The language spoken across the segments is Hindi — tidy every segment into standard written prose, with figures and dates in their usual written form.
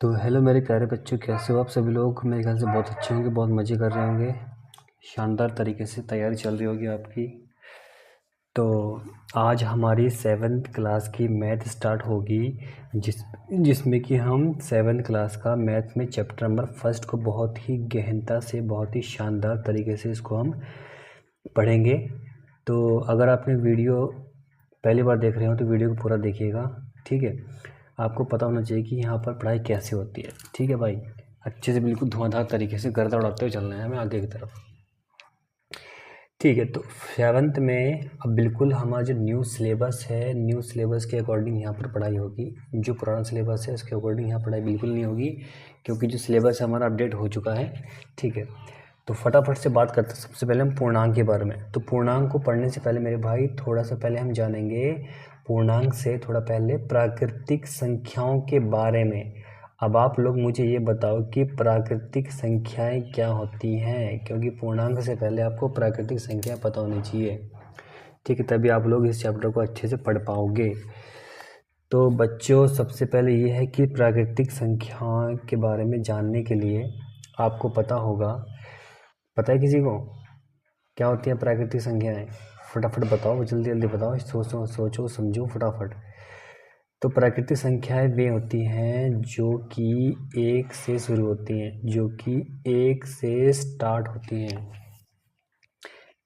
तो हेलो मेरे प्यारे बच्चों, कैसे हो आप सभी लोग। मेरे ख्याल से बहुत अच्छे होंगे, बहुत मज़े कर रहे होंगे। शानदार तरीके से तैयारी चल रही होगी आपकी। तो आज हमारी 7th क्लास की मैथ स्टार्ट होगी, जिसमें कि हम 7th क्लास का मैथ में चैप्टर नंबर 1 को बहुत ही गहनता से, बहुत ही शानदार तरीके से इसको हम पढ़ेंगे। तो अगर आपने वीडियो पहली बार देख रहे हो तो वीडियो को पूरा देखिएगा, ठीक है। आपको पता होना चाहिए कि यहाँ पर पढ़ाई कैसे होती है, ठीक है भाई। अच्छे से बिल्कुल धुआंधार तरीके से गर्दा उड़ाते हुए चलना है हमें आगे की तरफ, ठीक है। तो 7th में अब बिल्कुल हमारा जो न्यू सिलेबस है, न्यू सिलेबस के अकॉर्डिंग यहाँ पर पढ़ाई होगी। जो पुराना सिलेबस है उसके अकॉर्डिंग यहाँ पढ़ाई बिल्कुल नहीं होगी, क्योंकि जो सिलेबस है हमारा अपडेट हो चुका है, ठीक है। तो फटाफट से बात करते हैं सबसे पहले हम पूर्णांक के बारे में। तो पूर्णांक को पढ़ने से पहले मेरे भाई थोड़ा सा पहले हम जानेंगे पूर्णांक से थोड़ा पहले प्राकृतिक संख्याओं के बारे में। अब आप लोग मुझे ये बताओ कि प्राकृतिक संख्याएं क्या होती हैं, क्योंकि पूर्णांक से पहले आपको प्राकृतिक संख्याएं पता होनी चाहिए, ठीक है। तभी आप लोग इस चैप्टर को अच्छे से पढ़ पाओगे। तो बच्चों, सबसे पहले ये है कि प्राकृतिक संख्याओं के बारे में जानने के लिए आपको पता होगा, पता है किसी को क्या होती है प्राकृतिक संख्याएं? फटाफट बताओ, जल्दी जल्दी बताओ, सोचो समझो फटाफट। तो प्राकृतिक संख्याएं वे होती हैं जो कि एक से शुरू होती हैं, जो कि एक से स्टार्ट होती हैं,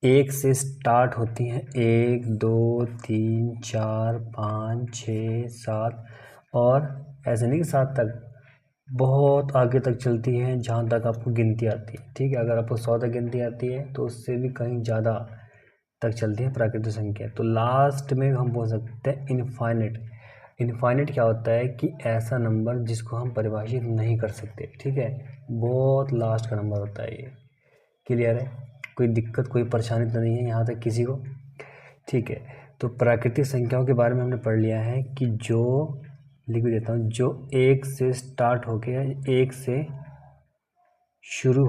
एक से स्टार्ट होती हैं। 1 2 3 4 5 6 7, और ऐसे नहीं कि 7 तक, बहुत आगे तक चलती हैं जहाँ तक आपको गिनती आती है, ठीक है। अगर आपको 100 तक गिनती आती है तो उससे भी कहीं ज़्यादा तक चलती है प्राकृतिक संख्या। तो लास्ट में हम बोल सकते हैं इनफाइनेट। इनफाइनेट क्या होता है कि ऐसा नंबर जिसको हम परिभाषित नहीं कर सकते, ठीक है। बहुत लास्ट का नंबर होता है ये। क्लियर है? कोई दिक्कत, कोई परेशानी तो नहीं है यहाँ तक किसी को, ठीक है। तो प्राकृतिक संख्याओं के बारे में हमने पढ़ लिया है कि जो, लिख भी देता हूँ, जो एक से स्टार्ट होके, एक से शुरू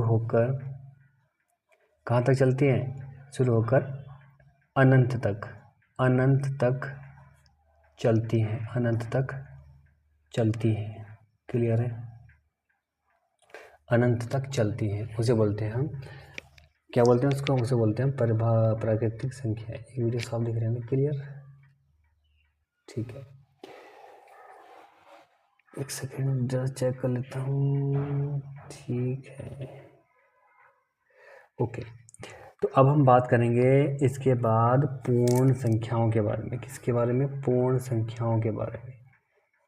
होकर कहाँ तक चलती हैं? शुरू होकर अनंत तक, अनंत तक चलती हैं, अनंत तक चलती हैं। क्लियर है? अनंत तक चलती हैं, उसे बोलते हैं हम, क्या बोलते हैं उसको? उसे बोलते हैं प्राकृतिक संख्या। ये वीडियो साफ दिख रहे हैं? क्लियर? ठीक है, एक सेकेंड जरा चेक कर लेता हूँ, ठीक है, ओके। तो अब हम बात करेंगे इसके बाद पूर्ण संख्याओं के बारे में। किसके बारे में? पूर्ण संख्याओं के बारे में।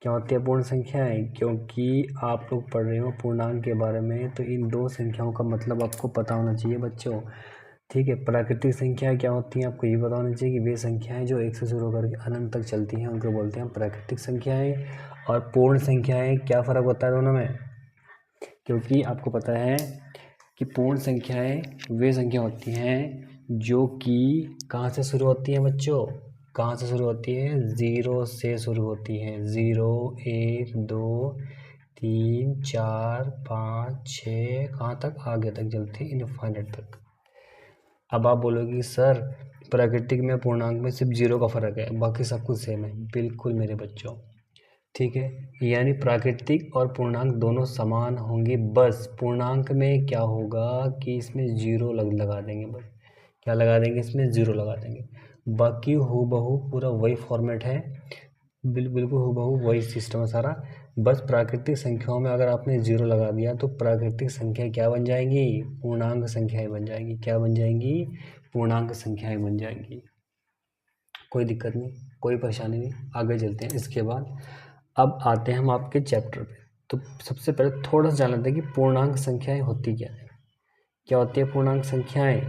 क्या होती है पूर्ण संख्याएं? क्योंकि आप लोग पढ़ रहे हो पूर्णांक के बारे में, तो इन दो संख्याओं का मतलब आपको पता होना चाहिए बच्चों, ठीक है। प्राकृतिक संख्याएं क्या होती हैं आपको ये पता होना चाहिए कि वे संख्याएं जो एक से शुरू होकर के अनंत तक चलती हैं उनको बोलते हैं प्राकृतिक संख्याएं। और पूर्ण संख्याएं, क्या फ़र्क होता है दोनों में? क्योंकि आपको पता है कि पूर्ण संख्याएं वे संख्या होती हैं जो कि कहाँ से शुरू होती हैं बच्चों? कहाँ से शुरू होती है? 0 से शुरू होती है। 0 1 2 3 4 5 6, कहाँ तक? आगे तक चलती है, इनफाइनाइट तक। अब आप बोलोगे सर प्राकृतिक में पूर्णांक में सिर्फ 0 का फ़र्क है, बाकी सब कुछ सेम है। बिल्कुल मेरे बच्चों, ठीक है। यानी प्राकृतिक और पूर्णांक दोनों समान होंगे, बस पूर्णांक में क्या होगा कि इसमें 0 लगा देंगे, बस क्या लगा देंगे? इसमें 0 लगा देंगे। बाकी हूबहू पूरा वही फॉर्मेट है, बिल्कुल हूबहू वही सिस्टम है सारा। बस प्राकृतिक संख्याओं में अगर आपने 0 लगा दिया तो प्राकृतिक संख्या क्या बन जाएगी? पूर्णांक संख्याएं बन जाएंगी। क्या बन जाएंगी? पूर्णांक संख्याएं बन जाएंगी। कोई दिक्कत नहीं, कोई परेशानी नहीं, आगे चलते हैं। इसके बाद अब आते हैं हम आपके चैप्टर पे। तो सबसे पहले थोड़ा सा जान लेते हैं कि पूर्णांक संख्याएं होती क्या है। क्या होती है पूर्णांक संख्याएं?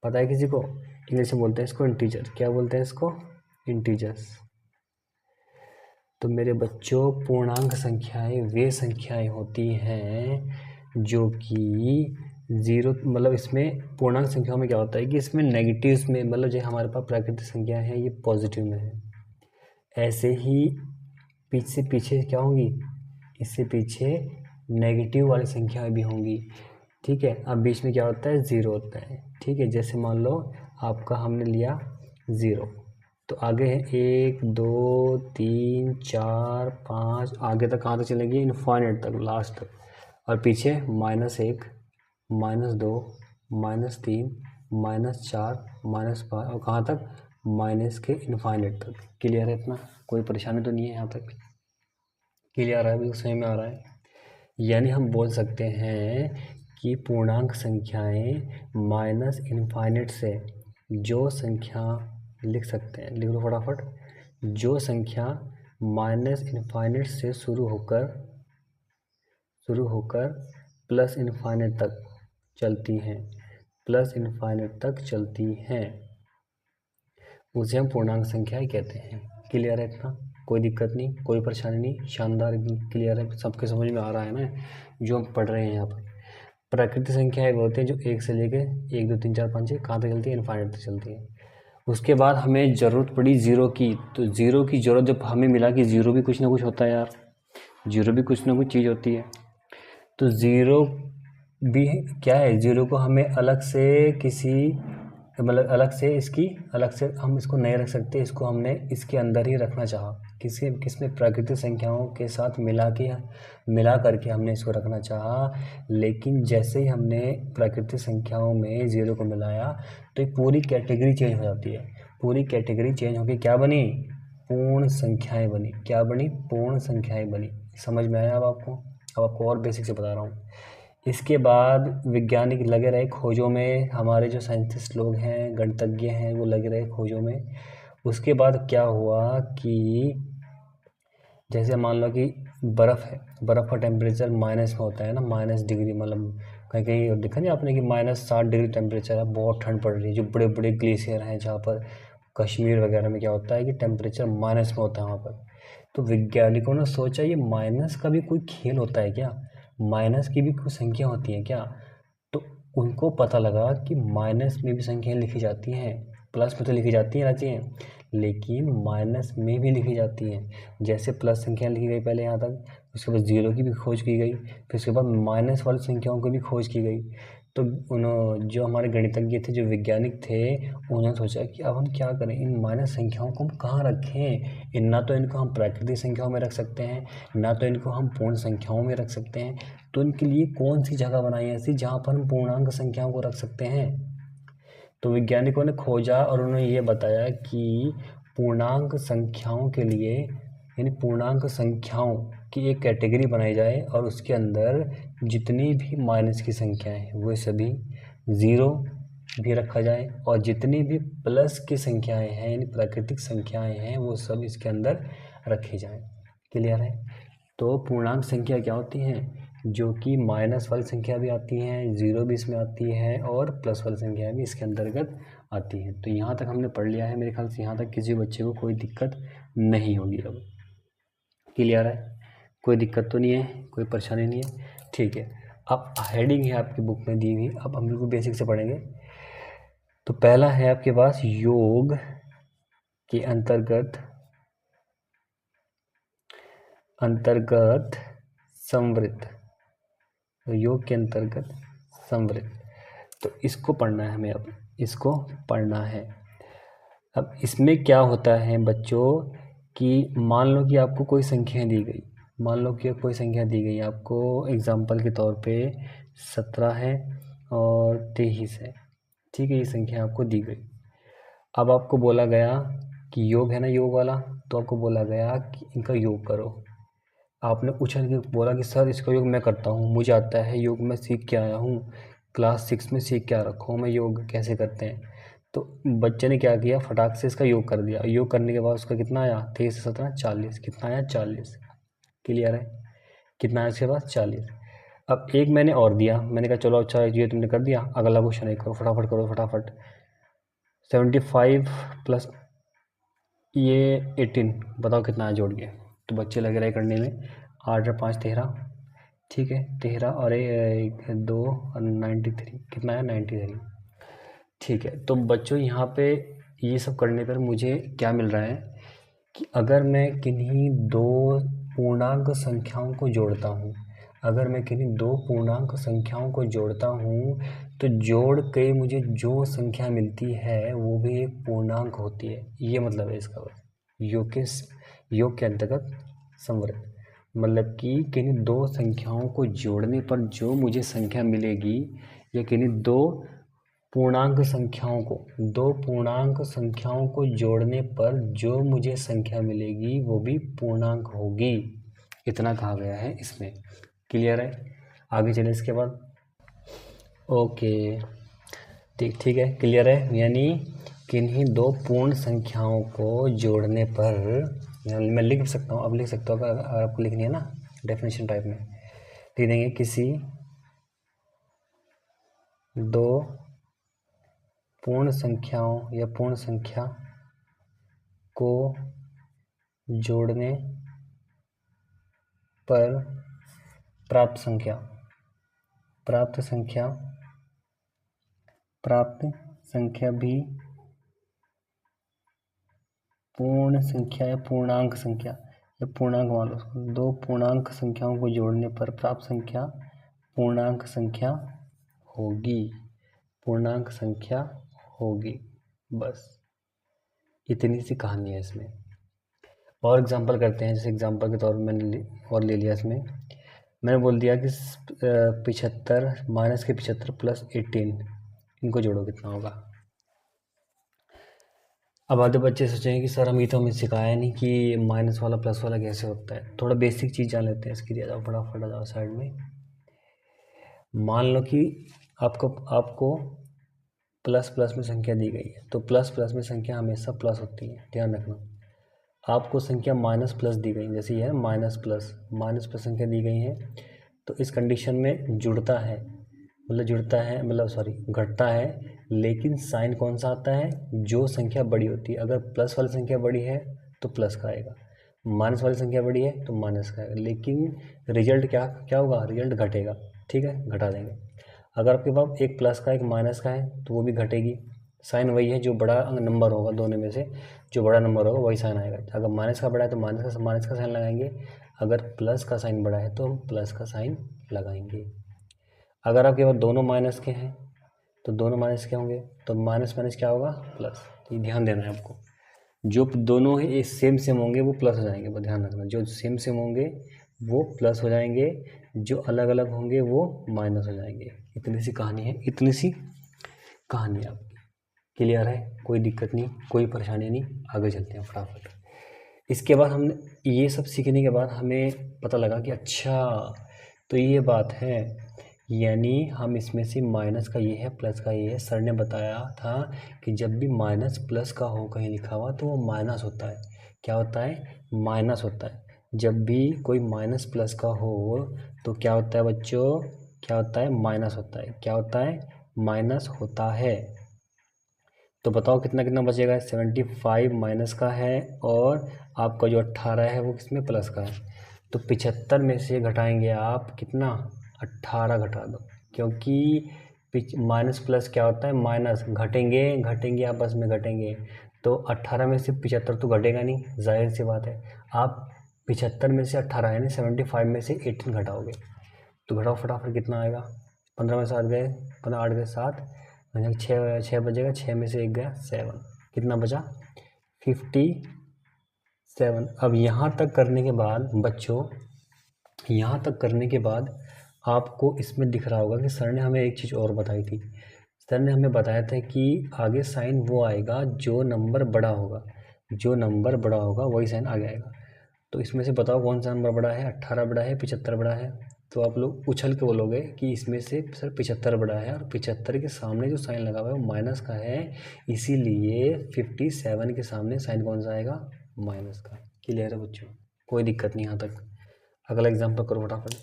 पता है किसी को? इंग्लिश में बोलते हैं इसको इंटीजर। क्या बोलते हैं इसको? इंटीजर्स। तो मेरे बच्चों, पूर्णांक संख्याएं वे संख्याएं होती हैं जो कि 0, मतलब इसमें पूर्णांक संख्याओं में क्या होता है कि इसमें नेगेटिव्स में, मतलब जो हमारे पास प्राकृतिक संख्या है ये पॉजिटिव में है, ऐसे ही पीछे पीछे क्या होंगी? इससे पीछे नेगेटिव वाली संख्या भी होंगी, ठीक है। अब बीच में क्या होता है? 0 होता है, ठीक है। जैसे मान लो आपका हमने लिया 0, तो आगे है 1 2 3 4 5, आगे तक कहाँ तक चलेंगे? इनफाइनाइट तक, लास्ट तक। और पीछे -1 -2 -3 -4 -5, और कहाँ तक? माइनस के इनफाइनाइट तक। क्लियर है इतना? कोई परेशानी तो नहीं है यहाँ तक? क्लियर है? बिल्कुल समझ में आ रहा है। यानी हम बोल सकते हैं कि पूर्णांक संख्याएं माइनस इनफाइनाइट से जो संख्या लिख सकते हैं, लिख लो फटाफट। जो संख्या माइनस इनफाइनाइट से शुरू होकर प्लस इनफाइनाइट तक चलती हैं, उसे हम पूर्णांक संख्याएं कहते हैं। क्लियर है इतना? कोई दिक्कत नहीं, कोई परेशानी नहीं, शानदार, एकदम क्लियर है, सबके समझ में आ रहा है ना जो हम पढ़ रहे हैं यहाँ पर। प्राकृतिक संख्याएं वो होती हैं जो 1 से लेके 1 2 3 4 5 6 कहाँ तक चलती है? इनफाइनाइट तक चलती है। उसके बाद हमें ज़रूरत पड़ी ज़ीरो की। तो ज़ीरो की ज़रूरत जब हमें मिला कि ज़ीरो भी कुछ ना कुछ होता है यार, ज़ीरो भी कुछ ना कुछ चीज़ होती है। तो ज़ीरो भी क्या है? ज़ीरो को हमें अलग से अलग से हम इसको नहीं रख सकते, इसको हमने इसके अंदर ही रखना चाहा। किसमें? प्राकृतिक संख्याओं के साथ मिला करके हमने इसको रखना चाहा। लेकिन जैसे ही हमने प्राकृतिक संख्याओं में ज़ीरो को मिलाया तो ये पूरी कैटेगरी चेंज हो जाती है। पूरी कैटेगरी चेंज होकर क्या बनी? पूर्ण संख्याएं बनी। क्या बनी? पूर्ण संख्याएं बनी। समझ में आया अब आपको? अब आपको और बेसिक से बता रहा हूँ। इसके बाद वैज्ञानिक लगे रहे खोजों में, हमारे जो साइंटिस्ट लोग हैं, गणितज्ञ हैं, वो लगे रहे खोजों में। उसके बाद क्या हुआ कि जैसे मान लो कि बर्फ़ है, बर्फ़ का टेम्परेचर माइनस में होता है ना, -डिग्री, मतलब कहीं कहीं देखा नहीं आपने कि -60 डिग्री टेम्परेचर है, बहुत ठंड पड़ रही है। जो बड़े बड़े ग्लेशियर हैं जहाँ पर कश्मीर वगैरह में क्या होता है कि टेम्परेचर माइनस में होता है वहाँ पर। तो वैज्ञानिकों ने सोचा ये माइनस का भी कोई खेल होता है क्या? माइनस की भी कुछ संख्या होती है क्या? तो उनको पता लगा कि माइनस में भी संख्याएं लिखी जाती हैं, प्लस में तो लिखी जाती हैं, लेकिन माइनस में भी लिखी जाती हैं। जैसे प्लस संख्या लिखी गई पहले यहाँ तक, उसके बाद ज़ीरो की भी खोज की गई, फिर उसके बाद माइनस वाली संख्याओं की भी खोज की गई। तो जो हमारे गणितज्ञ थे, जो वैज्ञानिक थे, उन्होंने सोचा कि अब हम क्या करें, इन माइनस संख्याओं को हम कहाँ रखें? ना तो इनको हम प्राकृतिक संख्याओं में रख सकते हैं, ना तो इनको हम पूर्ण संख्याओं में रख सकते हैं। तो इनके लिए कौन सी जगह बनाई ऐसी जहाँ पर हम पूर्णांक संख्याओं को रख सकते हैं? तो वैज्ञानिकों ने खोजा और उन्होंने ये बताया कि पूर्णांक संख्याओं के लिए, यानी पूर्णांक संख्याओं की एक कैटेगरी बनाई जाए और उसके अंदर जितनी भी माइनस की संख्याएं हैं वो सभी ज़ीरो भी रखा जाए, और जितनी भी प्लस की संख्याएं हैं यानी प्राकृतिक संख्याएं हैं वो सब इसके अंदर रखी जाएं। क्लियर है? तो पूर्णांक संख्या क्या होती हैं? जो कि माइनस वाली संख्या भी आती हैं, ज़ीरो भी इसमें आती है, और प्लस वाली संख्या भी इसके अंतर्गत आती हैं। तो यहाँ तक हमने पढ़ लिया है, मेरे ख्याल से यहाँ तक किसी बच्चे को कोई दिक्कत नहीं होगी। अब क्लियर है? कोई दिक्कत तो नहीं है, कोई परेशानी नहीं है? ठीक है। अब हेडिंग है आपकी बुक में दी हुई, अब हम बिल्कुल बेसिक से पढ़ेंगे। तो पहला है आपके पास योग के अंतर्गत संवृत्त। तो योग के अंतर्गत संवृत्त, तो इसको पढ़ना है हमें। अब इसको पढ़ना है। अब इसमें क्या होता है बच्चों कि मान लो कि आपको कोई संख्या दी गई, आपको एग्जाम्पल के तौर पे 17 है और 23 है, ठीक है, ये संख्या आपको दी गई। अब आपको बोला गया कि योग है ना, योग वाला, तो आपको बोला गया कि इनका योग करो। आपने उछल के बोला कि सर इसका योग मैं करता हूँ, मुझे आता है योग, मैं सीख के आया हूँ, क्लास 6 में सीख के आ रखा हूँ मैं योग कैसे करते हैं। तो बच्चे ने क्या किया, फटाक से इसका योग कर दिया। योग करने के बाद उसका कितना आया? 23 से 17 40। कितना आया? 40। क्लियर है? कितना आया इसके बाद? 40। अब एक मैंने और दिया, मैंने कहा चलो अच्छा ये तुमने कर दिया, अगला क्वेश्चन एक करो, फटाफट करो फटाफट। 75 प्लस ये 18, बताओ कितना है जोड़ के। तो बच्चे लगे रहे करने में, 8 और 5 13, ठीक है, 13 और 1 2 और 93, कितना है? 93। ठीक है। तो बच्चों यहाँ पे ये सब करने पर मुझे क्या मिल रहा है कि अगर मैं किन्हीं दो पूर्णांक संख्याओं को जोड़ता हूँ, अगर मैं किन्हीं दो पूर्णांक संख्याओं को जोड़ता हूँ तो जोड़ के मुझे जो संख्या मिलती है वो भी एक पूर्णांक होती है, ये मतलब है इसका। योग के अंतर्गत संवृत, मतलब कि किन्हीं दो संख्याओं को जोड़ने पर जो मुझे संख्या मिलेगी, या किन्हीं दो पूर्णांक संख्याओं को जोड़ने पर जो मुझे संख्या मिलेगी वो भी पूर्णांक होगी, इतना कहा गया है इसमें। क्लियर है? आगे चले इसके बाद। ओके, ठीक है, क्लियर है। यानी किन्हीं दो पूर्ण संख्याओं को जोड़ने पर, मैं लिख सकता हूँ, अब लिख सकता हूँ, अगर आपको लिखनी है ना डेफिनेशन टाइप में लिख देंगे, किसी दो पूर्ण संख्याओं या पूर्ण संख्या को जोड़ने पर प्राप्त संख्या भी पूर्ण संख्या या पूर्णांक संख्या या पूर्णांक मान लो, दो पूर्णांक संख्याओं को जोड़ने पर प्राप्त संख्या पूर्णांक संख्या होगी। बस इतनी सी कहानी है इसमें। और एग्जांपल करते हैं, जैसे एग्जांपल के तौर पर मैंने और ले लिया इसमें, मैंने बोल दिया कि 75 माइनस के 75 प्लस 18, इनको जोड़ो कितना होगा। अब आधे बच्चे सोचेंगे कि सर अभी तो हमें सिखाया नहीं कि माइनस वाला प्लस वाला कैसे होता है, थोड़ा बेसिक चीज़ जान लेते हैं इसके लिए। जाओ फटाफट आ जाओ साइड में। मान लो कि आपको प्लस प्लस में संख्या दी गई है, तो प्लस प्लस में संख्या हमेशा प्लस होती है, ध्यान रखना। आपको संख्या माइनस प्लस दी गई, जैसे ये है माइनस प्लस संख्या दी गई है, तो इस कंडीशन में घटता है, लेकिन साइन कौन सा आता है, जो संख्या बड़ी होती है। अगर प्लस वाली संख्या बड़ी है तो प्लस का आएगा, माइनस वाली संख्या बड़ी है तो माइनस का आएगा, लेकिन रिजल्ट क्या होगा, रिजल्ट घटेगा। ठीक है, घटा देंगे। अगर आपके पास एक प्लस का एक माइनस का है तो वो भी घटेगी, साइन वही है, जो बड़ा नंबर होगा दोनों में से जो बड़ा नंबर होगा वही साइन आएगा। अगर माइनस का बड़ा है तो माइनस का साइन लगाएंगे, अगर प्लस का साइन बड़ा है तो हम प्लस का साइन लगाएंगे। अगर आपके पास दोनों माइनस के हैं तो दोनों माइनस के होंगे, तो माइनस माइनस क्या होगा, प्लस। ये ध्यान देना है आपको, जो दोनों ही सेम होंगे वो प्लस हो जाएंगे, वो ध्यान रखना। जो सेम होंगे वो प्लस हो जाएंगे, जो अलग अलग होंगे वो माइनस हो जाएंगे। इतनी सी कहानी है, आपकी। क्लियर है? कोई दिक्कत नहीं, कोई परेशानी नहीं। आगे चलते हैं फटाफट। इसके बाद हमने ये सब सीखने के बाद हमें पता लगा कि अच्छा तो ये बात है, यानी हम इसमें से माइनस का ये है, प्लस का ये है। सर ने बताया था कि जब भी माइनस प्लस का हो कहीं लिखा हुआ तो वो माइनस होता है। क्या होता है? माइनस होता है। जब भी कोई माइनस प्लस का हो तो क्या होता है बच्चों, क्या होता है, माइनस होता है। क्या होता है? माइनस होता है। तो बताओ कितना कितना बचेगा। 75 माइनस का है और आपका जो 18 है वो किसमें, प्लस का है। तो 75 में से घटाएंगे आप कितना, 18 घटा दो, क्योंकि माइनस प्लस क्या होता है, माइनस। घटेंगे आपस में घटेंगे, तो 18 में से 75 तो घटेगा नहीं, जाहिर सी बात है। आप 75 में से 18 यानी 75 में से 18 घटाओगे, तो घटाओ फटाफट कितना आएगा। 15 में से 8 गए, 15 8 गए 7, छः बचेगा, 6 में से 1 गया 7, कितना बचा 57। अब यहाँ तक करने के बाद बच्चों, यहाँ तक करने के बाद आपको इसमें दिख रहा होगा कि सर ने हमें एक चीज़ और बताई थी। सर ने हमें बताया था कि आगे साइन वो आएगा जो नंबर बड़ा होगा, वही साइन आगे आएगा। तो इसमें से बताओ कौन सा नंबर बड़ा है, 18 बड़ा है, 75 बड़ा है। तो आप लोग उछल के बोलोगे कि इसमें से सर 75 बड़ा है, और 75 के सामने जो साइन लगा हुआ है वो माइनस का है, इसीलिए 57 के सामने साइन कौन सा आएगा, माइनस का। क्लियर है बच्चों? कोई दिक्कत नहीं यहाँ तक। अगला एग्जाम्पल करो फटाफट,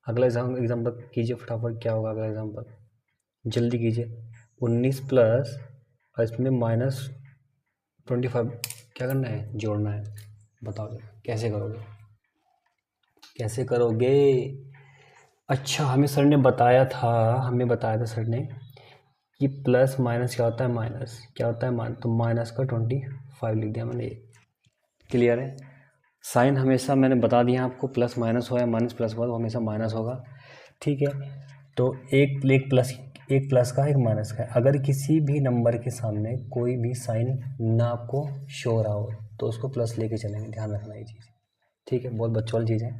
अगला एग्जाम्पल कीजिए फटाफट। क्या होगा अगला एग्जाम्पल, जल्दी कीजिए। 19 प्लस और इसमें -25 क्या करना है, जोड़ना है। बताओ कैसे करोगे। अच्छा, हमें सर ने बताया था सर ने कि प्लस माइनस क्या होता है, माइनस। क्या होता है, तो माइनस का 25 लिख दिया मैंने। ये क्लियर है? साइन हमेशा मैंने बता दिया आपको, प्लस माइनस हो या माइनस प्लस हो तो हमेशा माइनस होगा, ठीक है। तो एक प्लस का एक माइनस का है। अगर किसी भी नंबर के सामने कोई भी साइन ना आपको शो रहा हो तो उसको प्लस लेके चलेंगे, ध्यान रखना ये चीज़, ठीक है। बहुत बच्चों वाली चीज़ है,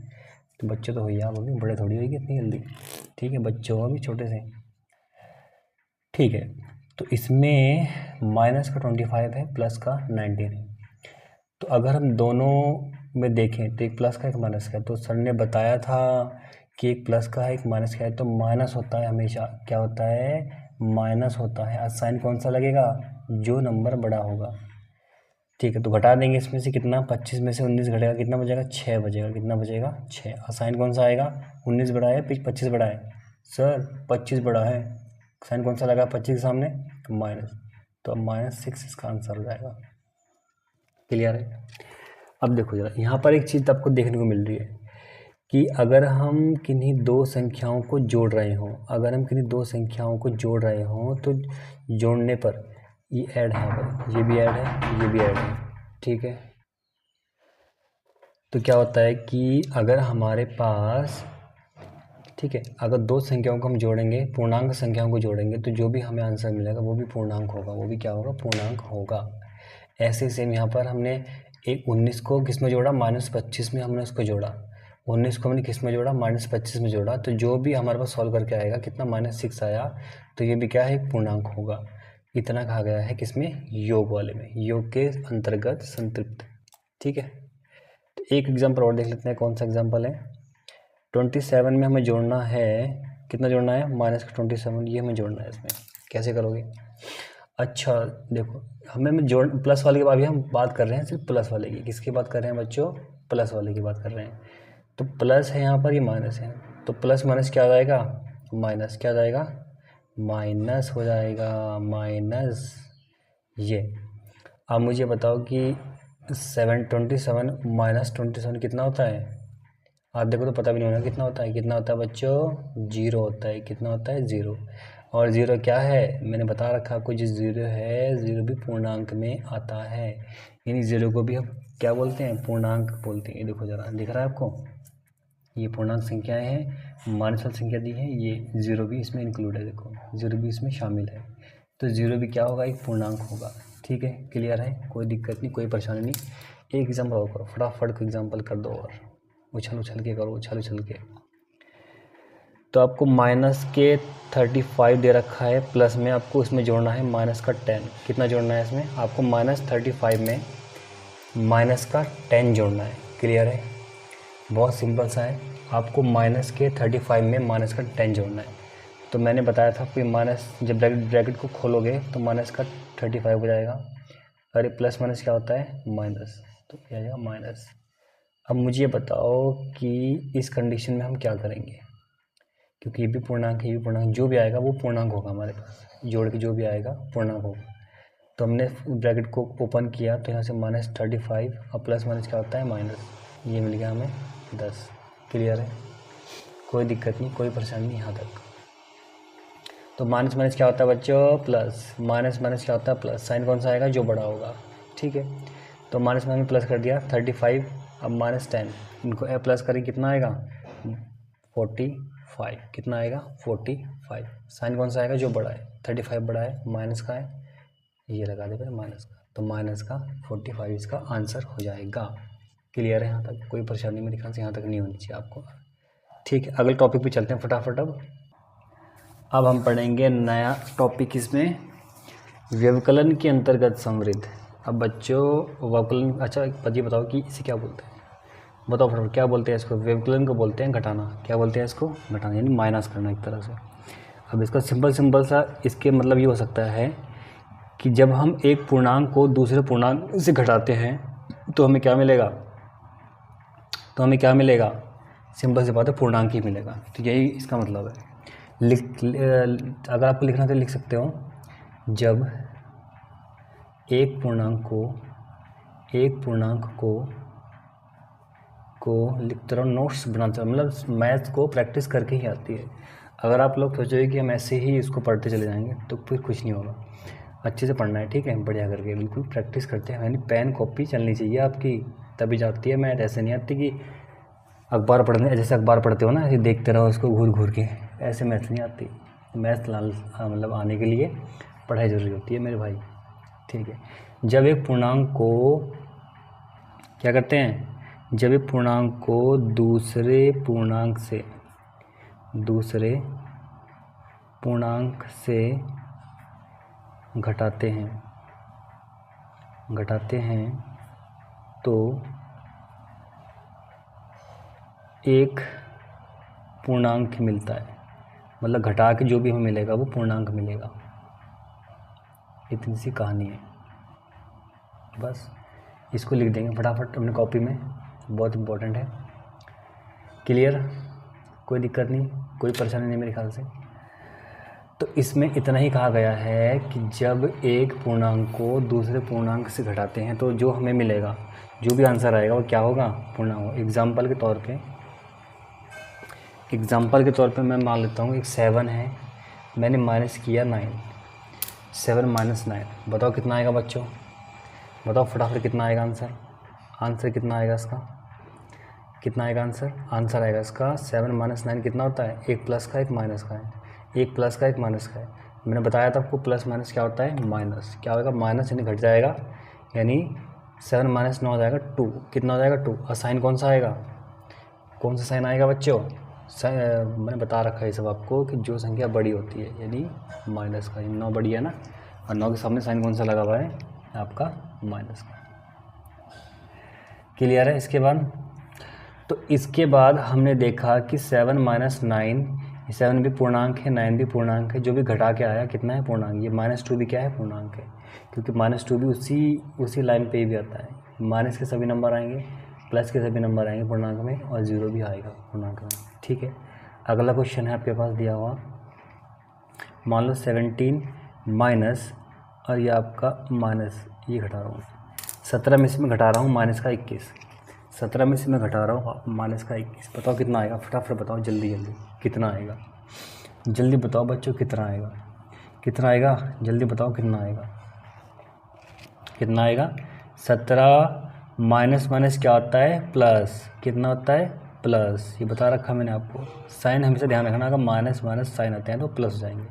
तो बच्चे तो हो ही आप अभी, बड़े थोड़ी होगी इतनी जल्दी, ठीक है, बच्चों अभी छोटे से, ठीक है। तो इसमें माइनस का 25 है, प्लस का 19 है। तो अगर हम दोनों में देखें तो एक प्लस का एक माइनस का है, तो सर ने बताया था कि एक प्लस का है एक माइनस का है, तो माइनस होता है हमेशा, क्या होता है, माइनस होता है। साइन कौन सा लगेगा, जो नंबर बड़ा होगा, ठीक है। तो घटा देंगे इसमें से कितना, 25 में से 19 घटेगा, कितना बचेगा, 6 बचेगा, कितना बचेगा, 6। और साइन कौन सा आएगा, 19 बड़ा है 25 बड़ा है, सर 25 बड़ा है, साइन कौन सा लगा 25 के सामने, माइनस, तो अब -6 इसका आंसर हो जाएगा। क्लियर है। अब देखो जरा यहाँ पर एक चीज़ आपको देखने को मिल रही है कि अगर हम किन्हीं दो संख्याओं को जोड़ रहे हों, जोड़ रहे हों तो जोड़ने पर ये ऐड है, यहाँ पर ये भी ऐड है, ये भी ऐड है, ठीक है। तो क्या होता है कि अगर हमारे पास, ठीक है, अगर दो संख्याओं को हम जोड़ेंगे, पूर्णांक संख्याओं को जोड़ेंगे, तो जो भी हमें आंसर मिलेगा वो भी पूर्णांक होगा, वो भी क्या होगा, पूर्णांक होगा। ऐसे सेम यहाँ पर हमने एक 19 को किस में जोड़ा, -25 में हमने उसको जोड़ा, 19 को हमने किस में जोड़ा, -25 में जोड़ा, तो जो भी हमारे पास सॉल्व करके आएगा, कितना -6 आया, तो ये भी क्या है, एक पूर्णांक होगा। इतना कहा गया है किसमें, योग वाले में, योग के अंतर्गत संतृप्त, ठीक है। तो एक एग्जाम्पल और देख लेते हैं, कौन सा एग्जाम्पल है। 27 में हमें जोड़ना है, कितना जोड़ना है, -27, ये हमें जोड़ना है। इसमें कैसे करोगे, अच्छा देखो, हमें जोड़ प्लस वाले के बाद भी हम बात कर रहे हैं, सिर्फ प्लस वाले की, किसकी बात कर रहे हैं बच्चों, प्लस वाले की बात कर रहे हैं। तो प्लस है यहाँ पर, ये माइनस है, तो प्लस माइनस क्या आ जाएगा, माइनस, क्या आ जाएगा, माइनस हो जाएगा, माइनस ये। अब मुझे बताओ कि 27 माइनस 27 कितना होता है, आप देखो तो पता भी नहीं होना कितना होता है, कितना होता है बच्चों, 0 होता है, कितना होता है, 0। और 0 क्या है, मैंने बता रखा आपको, जो 0 है, 0 भी पूर्णांक में आता है, यानी 0 को भी हम क्या बोलते हैं, पूर्णांक बोलते हैं। ये देखो जरा, दिख रहा है आपको, ये पूर्णांक संख्याएं हैं, माइनस वाली संख्या दी है, ये 0 भी इसमें इंक्लूड है, देखो 0 भी इसमें शामिल है, तो 0 भी क्या होगा, एक पूर्णांक होगा, ठीक है। क्लियर है, कोई दिक्कत नहीं, कोई परेशानी नहीं। एक एग्जाम्पल और करो, फटाफट को एग्जाम्पल कर दो, और उछल के करो, उछल के। तो आपको माइनस के 35 दे रखा है, प्लस में आपको इसमें जोड़ना है माइनस का 10, कितना जोड़ना है इसमें, आपको -35 में माइनस का 10 जोड़ना है। क्लियर है, बहुत सिंपल सा है, आपको माइनस के 35 में माइनस का 10 जोड़ना है। तो मैंने बताया था कि माइनस, जब ब्रैकेट को खोलोगे तो माइनस का 35 हो जाएगा, अरे प्लस माइनस क्या होता है, माइनस, तो क्या आएगा, माइनस। अब मुझे बताओ कि इस कंडीशन में हम क्या करेंगे, क्योंकि ये भी पूर्णांक है, ये भी पूर्णांक, जो भी आएगा वो पूर्णांक होगा हमारे पास, जोड़ के जो भी आएगा पूर्णांक होगा। तो हमने ब्रैकेट को ओपन किया, तो यहाँ से -35 और प्लस माइनस क्या होता है, माइनस, ये मिल गया हमें 10। क्लियर है, कोई दिक्कत नहीं, कोई परेशानी नहीं यहाँ तक। तो माइनस माइनस क्या होता है बच्चों, प्लस, माइनस माइनस क्या होता है, प्लस। साइन कौन सा आएगा, जो बड़ा होगा, ठीक है। तो माइनस माइनस प्लस कर दिया, 35, अब -10, इनको प्लस करें, कितना आएगा, 45, कितना आएगा, 45। साइन कौन सा आएगा, जो बड़ा है, 35 बड़ा है, माइनस का है, ये लगा दे माइनस का, तो माइनस का 45 इसका आंसर हो जाएगा। क्लियर है, यहाँ तक कोई परेशानी मेरे ख्याल से यहाँ तक नहीं होनी चाहिए आपको, ठीक है। अगले टॉपिक पे चलते हैं फटाफट। अब हम पढ़ेंगे नया टॉपिक, इसमें व्यवकलन के अंतर्गत समृद्ध। अब बच्चों व्यवकलन, अच्छा ये बताओ कि इसे क्या बोलते हैं, बताओ फटाफट, क्या बोलते हैं इसको, व्यवकलन को बोलते हैं घटाना, क्या बोलते हैं इसको, घटाना, यानी माइनस करना एक तरह से। अब इसका सिंपल सा इसके मतलब ये हो सकता है कि जब हम एक पूर्णांक को दूसरे पूर्णांक से घटाते हैं तो हमें क्या मिलेगा, सिंपल सी बात है, पूर्णांक ही मिलेगा। तो यही इसका मतलब है। अगर आपको लिखना तो लिख सकते हो, जब एक पूर्णांक को लिखते रहो, नोट्स बनाते रहो, मतलब मैथ को प्रैक्टिस करके ही आती है। अगर आप लोग सोचोगे कि हम ऐसे ही इसको पढ़ते चले जाएंगे तो फिर कुछ नहीं होगा, अच्छे से पढ़ना है, ठीक है, बढ़िया करके, बिल्कुल प्रैक्टिस करते हैं, यानी पेन कॉपी चलनी चाहिए आपकी, तभी जाती है मैथ, ऐसे नहीं आती कि अखबार पढ़ने, जैसे अखबार पढ़ते हो ना ऐसे देखते रहो उसको घूर घूर के, ऐसे मैथ नहीं आती। मैथ मतलब आने के लिए पढ़ाई ज़रूरी होती है मेरे भाई, ठीक है। जब एक पूर्णांक को क्या करते हैं, जब एक पूर्णांक को दूसरे पूर्णांक से घटाते हैं तो एक पूर्णांक मिलता है, मतलब घटा के जो भी हमें मिलेगा वो पूर्णांक मिलेगा। इतनी सी कहानी है, बस इसको लिख देंगे फटाफट अपने कॉपी में, बहुत इम्पोर्टेंट है। क्लियर, कोई दिक्कत नहीं, कोई परेशानी नहीं मेरे ख्याल से। तो इसमें इतना ही कहा गया है कि जब एक पूर्णांक को दूसरे पूर्णांक से घटाते हैं तो जो हमें मिलेगा, जो भी आंसर आएगा वो क्या होगा, पूर्णांक। एग्जाम्पल के तौर पे मैं मान लेता हूँ एक 7 है, मैंने माइनस किया 9, 7 - 9, बताओ कितना आएगा बच्चों, बताओ फटाफट कितना आएगा आंसर कितना आएगा इसका, कितना आएगा आंसर आएगा इसका 7 - 9 कितना होता है, एक प्लस का एक माइनस का है, एक प्लस का एक माइनस का है। मैंने बताया था आपको प्लस माइनस क्या होता है, माइनस। क्या होगा, माइनस यानी घट जाएगा, यानी 7 - 9 हो जाएगा 2, कितना हो जाएगा 2। और साइन कौन सा आएगा, कौन सा साइन आएगा बच्चों, मैंने बता रखा है सब आपको कि जो संख्या बड़ी होती है यानी माइनस का, 9 बड़ी है ना, और 9 के सामने साइन कौन सा लगा हुआ है आपका, माइनस का। क्लियर है। इसके बाद हमने देखा कि 7 - 9, 7 भी पूर्णांक है, 9 भी पूर्णांक है, जो भी घटा के आया कितना है, पूर्णांक। ये -2 भी क्या है, पूर्णांक है, क्योंकि -2 भी उसी लाइन पे ही भी आता है। माइनस के सभी नंबर आएंगे, प्लस के सभी नंबर आएंगे पूर्णांक में, और 0 भी आएगा पूर्णांक में, ठीक है। अगला क्वेश्चन है आपके पास दिया हुआ, मान लो 17 माइनस, और ये आपका माइनस, ये घटा रहा हूँ 17 में से मैं घटा रहा हूँ माइनस का 21, 17 में से मैं घटा रहा हूँ माइनस का 21, बताओ कितना आएगा, फटाफट बताओ जल्दी कितना आएगा, जल्दी बताओ बच्चों कितना आएगा, जल्दी बताओ कितना आएगा। 17 माइनस क्या होता है, प्लस, कितना होता है, प्लस। ये बता रखा मैंने आपको, साइन हमेशा ध्यान रखना, अगर माइनस साइन आते हैं तो प्लस हो जाएंगे,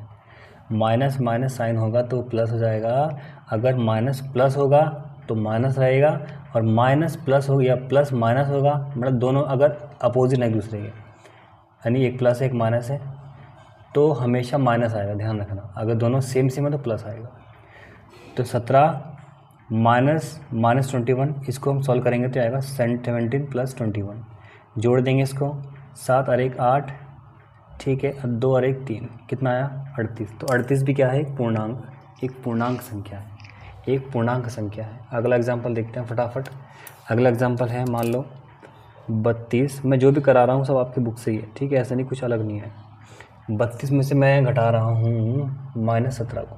माइनस साइन होगा तो प्लस हो जाएगा, अगर माइनस प्लस होगा तो माइनस रहेगा, और माइनस प्लस हो या प्लस माइनस होगा, मतलब दोनों अगर अपोजिट है एक दूसरे के, यानी एक प्लस एक माइनस है तो हमेशा माइनस आएगा, ध्यान रखना। अगर दोनों सेम है तो प्लस आएगा। तो 17 माइनस 21, इसको हम सॉल्व करेंगे तो आएगा 17 + 21, जोड़ देंगे इसको, 7 और 1 8, ठीक है, 2 और 1 3, कितना आया 38। तो 38 भी क्या है, एक पूर्णांक संख्या है, अगला एग्जाम्पल देखते हैं फटाफट। अगला एग्जाम्पल है, मान लो 32, मैं जो भी करा रहा हूँ सब आपकी बुक से ही है, ठीक है, ऐसा नहीं कुछ अलग नहीं है। 32 में से मैं घटा रहा हूँ -17 को,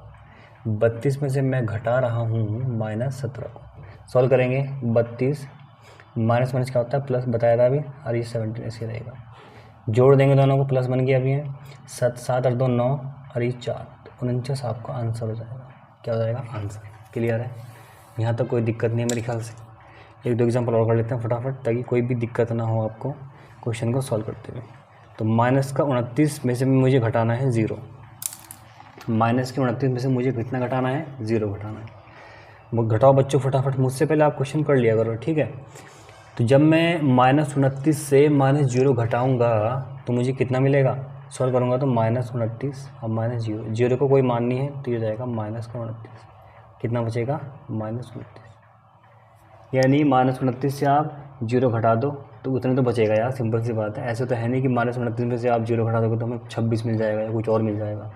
32 में से मैं घटा रहा हूँ -17 को, सॉल्व करेंगे। 32 माइनस क्या होता है, प्लस बताया था अभी, और ये 17 ऐसे रहेगा, जोड़ देंगे दोनों को, प्लस बन गया अभी है, 7 और 2 9, और ये 4, तो 49 आपका आंसर हो जाएगा। क्या हो जाएगा, आंसर। क्लियर है, यहाँ तक कोई दिक्कत नहीं है मेरे ख्याल से। 1-2 एग्जाम्पल और कर लेते हैं फटाफट, ताकि कोई भी दिक्कत ना हो आपको क्वेश्चन को सॉल्व करते हुए। तो माइनस का 29 में से मुझे घटाना है 0, माइनस के 29 में से मुझे कितना घटाना है, 0 घटाना है। वो घटाओ बच्चों फटाफट, मुझसे पहले आप क्वेश्चन कर लिया करो, ठीक है। तो जब मैं -29 से -0 घटाऊंगा तो मुझे कितना मिलेगा, सॉल्व करूंगा तो -29 और -0, 0 को कोई मान नहीं है तो ये जाएगा -29, कितना बचेगा, -29, यानी -29 से आप 0 घटा दो तो उतने तो बचेगा यार, सिंपल सी बात है। ऐसे तो है नहीं कि -29 में से आप 0 घटा दोगे तो हमें 26 मिल जाएगा या कुछ और मिल जाएगा।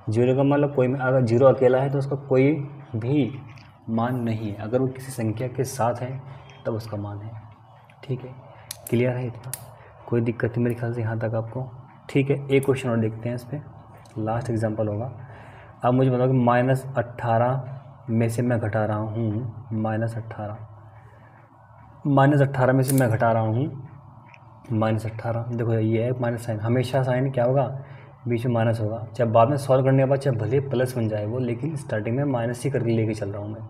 0 का मतलब कोई, अगर 0 अकेला है तो उसका कोई भी मान नहीं है, अगर वो किसी संख्या के साथ है तब उसका मान है, ठीक है। क्लियर है इतना, कोई दिक्कत नहीं मेरे ख्याल से यहाँ तक आपको, ठीक है। एक क्वेश्चन और देखते हैं, इस पर लास्ट एग्जांपल होगा। अब मुझे बताओ कि -18 में से मैं घटा रहा हूँ -18 में से मैं घटा रहा हूँ -18, देखो ये है माइनस साइन, हमेशा साइन क्या होगा, बीच में माइनस होगा, चाहे बाद में सॉल्व करने के बाद चाहे भले प्लस बन जाए वो, लेकिन स्टार्टिंग में माइनस ही करके लेके चल रहा हूँ मैं,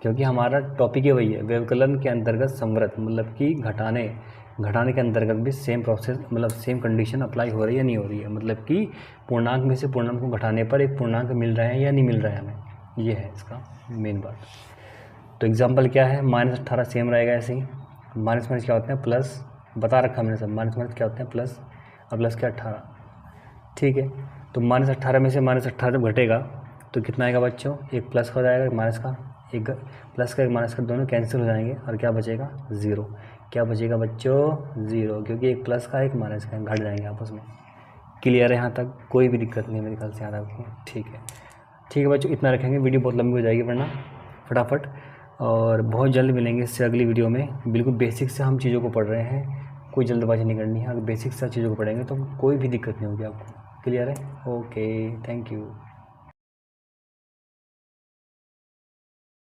क्योंकि हमारा टॉपिक ही वही है, व्यवकलन के अंतर्गत संवृत, मतलब कि घटाने के अंतर्गत भी सेम प्रोसेस, मतलब सेम कंडीशन अप्लाई हो रही है या नहीं हो रही है, मतलब कि पूर्णांक में से पूर्णांक को घटाने पर एक पूर्णांक मिल रहा है या नहीं मिल रहा है हमें, ये है इसका मेन बात। तो एग्जांपल क्या है, -18 सेम रहेगा ऐसे ही, माइनस क्या होते हैं प्लस, बता रखा मैंने सब, माइनस क्या होते हैं प्लस, और प्लस क्या 18, ठीक है। तो -18 में से -18 जब घटेगा तो कितना आएगा बच्चों, एक प्लस का हो जाएगा, एक माइनस का, एक प्लस का एक माइनस का, दोनों कैंसिल हो जाएंगे और क्या बचेगा 0। क्या बचेगा बच्चों 0, क्योंकि एक प्लस का एक माइनस का घट जाएंगे आपस में। क्लियर है यहाँ तक, कोई भी दिक्कत नहीं है मेरे ख्याल से याद आपको, ठीक है बच्चों, इतना रखेंगे, वीडियो बहुत लंबी हो जाएगी वरना, फटाफट। और बहुत जल्द मिलेंगे इससे अगली वीडियो में। बिल्कुल बेसिक से हम चीज़ों को पढ़ रहे हैं, कोई जल्दबाजी नहीं करनी है, अगर बेसिक से चीज़ों को पढ़ेंगे तो कोई भी दिक्कत नहीं होगी आपको। क्लियर है, ओके, थैंक यू।